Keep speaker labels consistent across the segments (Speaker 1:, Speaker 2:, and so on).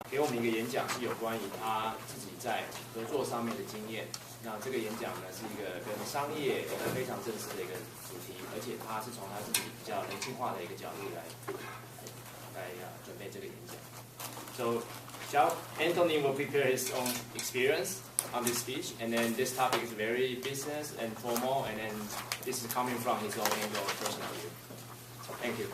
Speaker 1: 给我们一个演讲，是有关于他自己在合作上面的经验。那这个演讲呢，是一个跟商业非常正式的一个主题，而且他是从他自己比较人性化的一个角度来准备这个演讲。So, Anthony will prepare his own experience on this speech, and then this topic is very business and formal, and then this is coming from his own angle, personal view. So, thank you.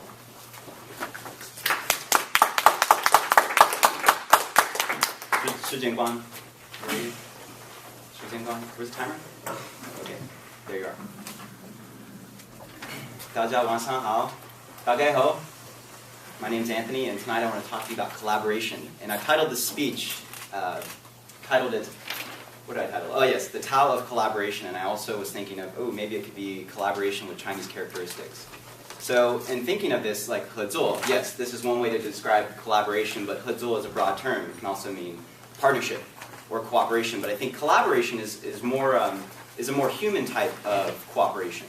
Speaker 2: 时间观 Where's the timer? Okay, there you are. 大家晚上好，大家好。My name is Anthony, and tonight I want to talk to you about collaboration. And I titled the speech, what did I title? Oh yes, the Tao of Collaboration. And I also was thinking of, maybe it could be collaboration with Chinese characteristics. So in thinking of this, like 合作, yes, this is one way to describe collaboration, but 合作 is a broad term. It can also mean partnership or cooperation. But I think collaboration is a more human type of cooperation.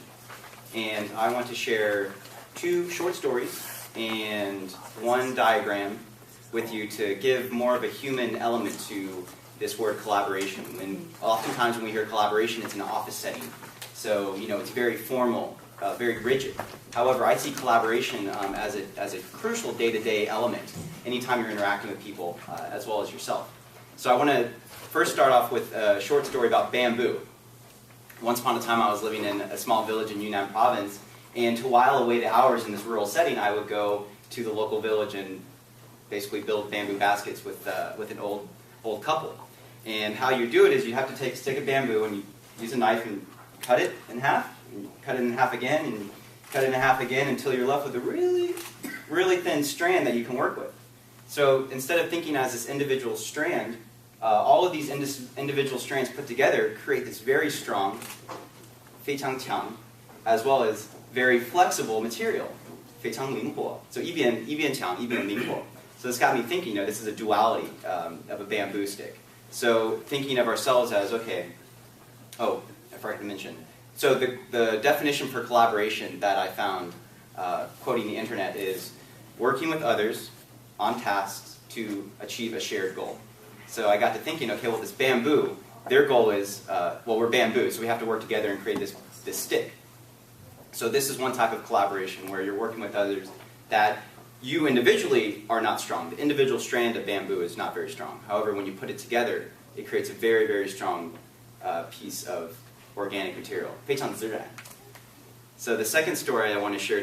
Speaker 2: And I want to share 2 short stories and 1 diagram with you to give more of a human element to this word collaboration. And oftentimes when we hear collaboration, it's in an office setting. So, it's very formal, very rigid. However, I see collaboration as a crucial day-to-day element anytime you're interacting with people as well as yourself. So I want to first start off with a short story about bamboo. Once upon a time, I was living in a small village in Yunnan province, and to while away the hours in this rural setting, I would go to the local village and basically build bamboo baskets with an old couple. And how you do it is you have to take a stick of bamboo and you use a knife and cut it in half, and cut it in half again, and cut it in half again until you're left with a really, really thin strand that you can work with. So instead of thinking as this individual strand, all of these individual strands put together create this very strong, 非常强, as well as very flexible material, 非常灵活. So 一边强, 一边灵活. So this got me thinking, this is a duality of a bamboo stick. So thinking of ourselves as, I forgot to mention. So the definition for collaboration that I found, quoting the internet, is working with others on tasks to achieve a shared goal. So I got to thinking, this bamboo, their goal is, we're bamboo, so we have to work together and create this stick. So this is one type of collaboration where you're working with others that you individually are not strong. The individual strand of bamboo is not very strong. However, when you put it together, it creates a very, very strong piece of organic material. 非常自然. So the second story I want to share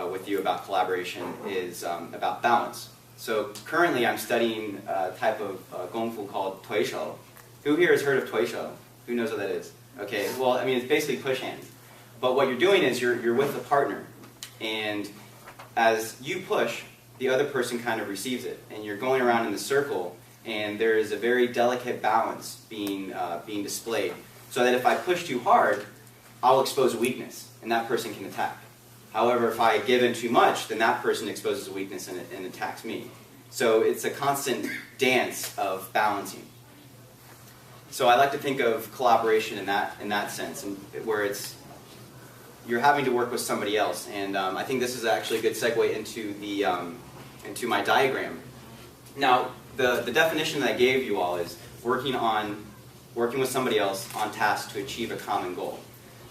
Speaker 2: with you about collaboration is about balance. So currently I'm studying a type of gongfu called 推手. Who here has heard of 推手? Who knows what that is? Okay, well, it's basically push hands. But what you're doing is you're with a partner, and as you push, the other person kind of receives it, and you're going around in the circle, and there is a very delicate balance being displayed, so that if I push too hard, I'll expose a weakness, and that person can attack. However, if I give in too much, then that person exposes a weakness and attacks me. So it's a constant dance of balancing. So I like to think of collaboration in that sense, and where you're having to work with somebody else. And I think this is actually a good segue into my diagram. Now, the definition that I gave you all is working with somebody else on tasks to achieve a common goal.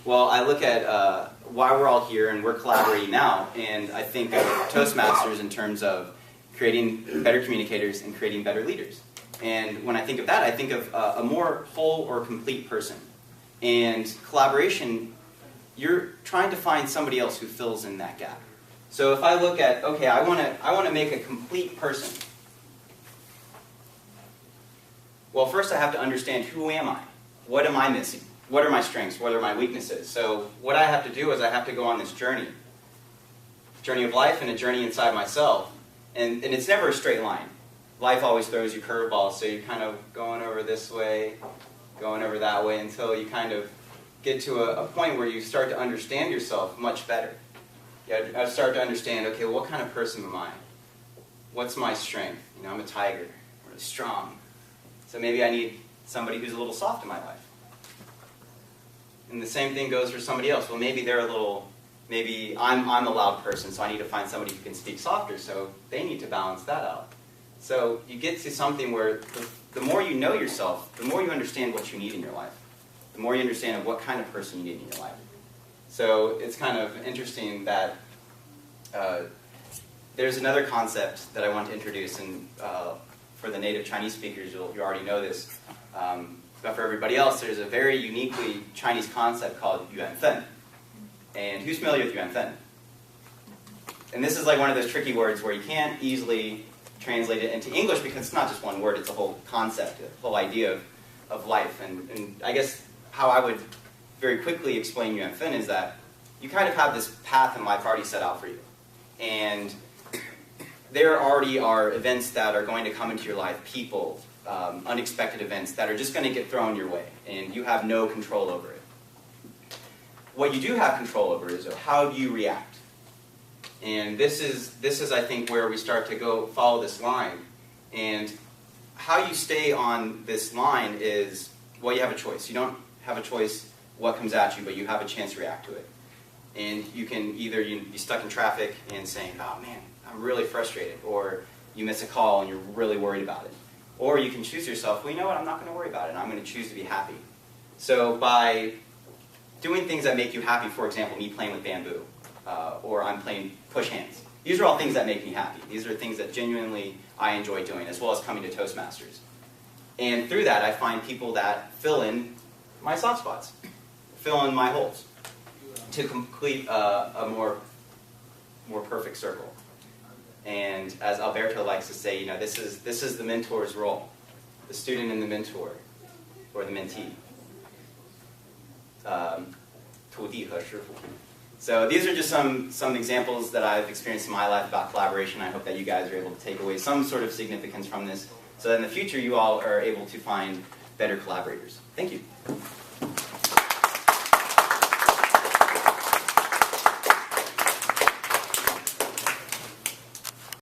Speaker 2: Well, I look at why we're all here and we're collaborating now, and I think of Toastmasters in terms of creating better communicators and creating better leaders. And when I think of that, I think of a more whole or complete person. And collaboration, you're trying to find somebody else who fills in that gap. So if I look at, I want to make a complete person. Well, first I have to understand, who am I? What am I missing? What are my strengths? What are my weaknesses? So what I have to do is I have to go on this journey of life and a journey inside myself. And it's never a straight line. Life always throws you curveballs, so you're kind of going over this way, going over that way, until you kind of get to a point where you start to understand yourself much better. I start to understand, what kind of person am I? What's my strength? I'm a tiger, really strong. So maybe I need somebody who's a little soft in my life. And the same thing goes for somebody else. Well, maybe I'm a loud person, so I need to find somebody who can speak softer, so they need to balance that out. So you get to something where the more you know yourself, the more you understand what you need in your life. The more you understand what kind of person you need in your life. So it's kind of interesting that there's another concept that I want to introduce, and for the native Chinese speakers, you already know this. But for everybody else, there's a very uniquely Chinese concept called yuanfen. And who's familiar with yuanfen? And this is like one of those tricky words where you can't easily translate it into English because it's not just one word, it's a whole concept, a whole idea of life. And I guess how I would very quickly explain yuanfen is that you kind of have this path in life already set out for you. And there already are events that are going to come into your life, people, unexpected events that are just going to get thrown your way, and you have no control over it. What you do have control over is how do you react. And this is I think where we start to follow this line. And how you stay on this line is, well, you have a choice. You don't have a choice what comes at you, but you have a chance to react to it. And you can either be stuck in traffic and saying, oh man, I'm really frustrated, or you miss a call and you're really worried about it. Or you can choose yourself, well, you know what, I'm not going to worry about it, I'm going to choose to be happy. So by doing things that make you happy, for example, me playing with bamboo, or I'm playing push hands. These are all things that make me happy. These are things that genuinely I enjoy doing, as well as coming to Toastmasters. And through that, I find people that fill in my soft spots, fill in my holes, to complete a more perfect circle. And as Alberto likes to say, this is the mentor's role, the student and the mentor, or the mentee. 徒弟和师傅. So these are just some examples that I've experienced in my life about collaboration. I hope that you guys are able to take away some sort of significance from this, so that in the future you all are able to find better collaborators. Thank you.